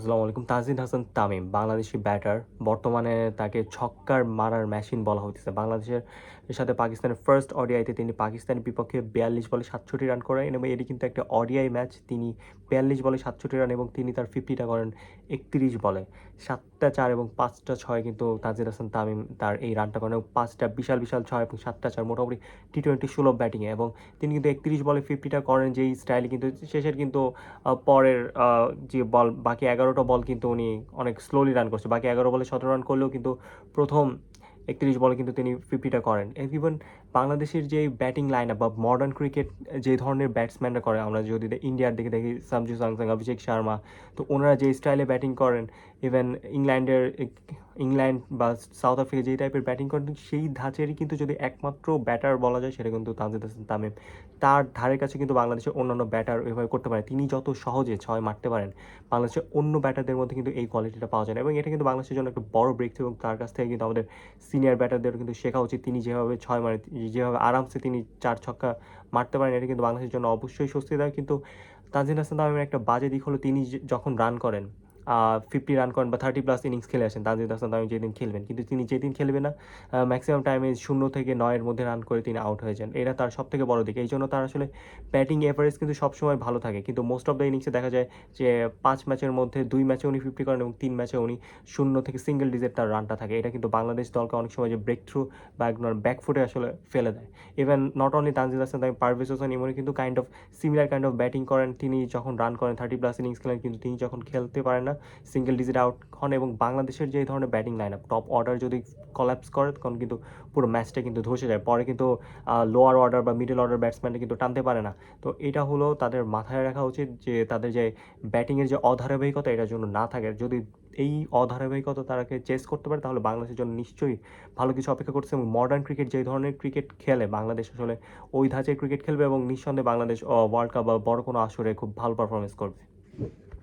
আসসালামু আলাইকুম। তানজিদ হাসান তামিম বাংলাদেশি ব্যাটার। বর্তমানে তাকে ছক্কার মারার মেশিন বলা হইতেছে। বাংলাদেশের সাথে পাকিস্তানের ফার্স্ট ওডিআইতে তিনি পাকিস্তানের বিপক্ষে ৪২ বলে ৬৭ রান করেন এবং এটি কিন্তু একটা ওডিআই ম্যাচ। তিনি ৪২ বলে ৬৭ রান এবং তিনি তার 50টা করেন ৩১ বলে। ৭টা ৪ এবং ৫টা ৬ কিন্তু তানজিদ হাসান তামিম তার এই রানটা করেন এবং 5টা বিশাল, বিশাল ৬ এবং ৭টা ৪ মোটামুটি টি-টোয়েন্টি সুলভ ব্যাটিংয়ে এবং তিনি কিন্তু ৩১ বলে 50টা করেন যেই স্টাইলে কিন্তু শেষের কিন্তু পরের যে বল বাকি ১১টা বল কিন্তু উনি অনেক স্লোলি রান করছে। বাকি ১১ বলে ১৭ রান করলেও কিন্তু প্রথম ৩১ বলে কিন্তু তিনি 50টা করেন। ইভেন বাংলাদেশের যে ব্যাটিং লাইন আপ বা মডার্ন ক্রিকেট যে ধরনের ব্যাটসম্যানরা করে, আমরা যদি ইন্ডিয়ার দিকে দেখি সামজু স্যামসাং, অভিষেক শর্মা, তো ওনারা যে স্টাইলে ব্যাটিং করেন, ইভেন ইংল্যান্ড বা সাউথ আফ্রিকা যেই টাইপের ব্যাটিং করেন, সেই ধাঁচেরই কিন্তু যদি একমাত্র ব্যাটার বলা যায় সেটা কিন্তু তানজিদ হাসান তামিম। তার ধারের কাছে কিন্তু বাংলাদেশের অন্যান্য ব্যাটার এভাবে করতে পারে। তিনি যত সহজে ৬ মারতে পারেন, বাংলাদেশের অন্য ব্যাটারদের মধ্যে কিন্তু এই কোয়ালিটিটা পাওয়া যায় না এবং এটা কিন্তু বাংলাদেশের জন্য একটা বড় ব্রেক থ্রু এবং তার কাছ থেকে কিন্তু আমাদের সিনিয়র ব্যাটারদেরও কিন্তু শেখা উচিত। তিনি যেভাবে ৬ মারে, যেভাবে আরামসে তিনি ৪ ছক্কা মারতে পারেন, এটা কিন্তু বাংলাদেশের জন্য অবশ্যই স্বস্তিদায়ক। কিন্তু তানজিদ হাসান তামিমের একটা বাজে দিক হলো তিনি যখন রান করেন, 50 রান করেন বা 30+ ইনিংস খেলে আসেন তানজিদ হাসান তামিম যেদিন খেলবেন। কিন্তু তিনি যেদিন খেলবেন না, ম্যাক্সিমাম টাইমে ০ থেকে ৯ এর মধ্যে রান করে তিনি আউট হয়ে যান। এটা তার সবথেকে বড় দিক। এইজন্য তার আসলে ব্যাটিং এভারেজ কিন্তু সবসময় ভালো থাকে। কিন্তু মোস্ট অফ দ্য ইনিংসে দেখা যায় যে ৫ ম্যাচের মধ্যে ২ ম্যাচে উনি 50 করেন এবং ৩ ম্যাচে উনি ০ থেকে সিঙ্গেল ডিজিট তার রানটা থাকে। এটা কিন্তু বাংলাদেশ দলকে অনেক সময় যে ব্রেক থ্রু বা একবার ব্যাকফুটে আসলে ফেলে দেয়। Even not only Tanzid Hasan Tamim, Parvez Hossain ইমনও কিন্তু kind of similar kind of batting করেন। তিনি যখন রান করেন 30+ ইনিংস খেলেন, কিন্তু তিনি যখন খেলতে পারেন না, সিঙ্গেল ডিজিট আউট হন এবং বাংলাদেশের যে ধরনের batting line up, top order যদি কলাপস করে তখন কিন্তু পুরো ম্যাচটা কিন্তু ধসে যায়। পরে কিন্তু লোয়ার অর্ডার বা মিডল অর্ডার ব্যাটসম্যানরা কিন্তু টানতে পারে না। তো এটা হলো তাদের মাথায় রাখা উচিত যে তাদের যে ব্যাটিংয়ের যে অধারাবাহিকতা এটার জন্য না থাকে। যদি এই অধারাবাহিকতা তারাকে চেস করতে পারে তাহলে বাংলাদেশের জন্য নিশ্চয়ই ভালো কিছু অপেক্ষা করছে এবং মডার্ন ক্রিকেট যে ধরনের ক্রিকেট খেলে বাংলাদেশ আসলে ওই ধাঁচের ক্রিকেট খেলবে এবং নিঃসন্দেহে বাংলাদেশ ওয়ার্ল্ড কাপ বা বড় কোনো আসরে খুব ভালো পারফরমেন্স করবে।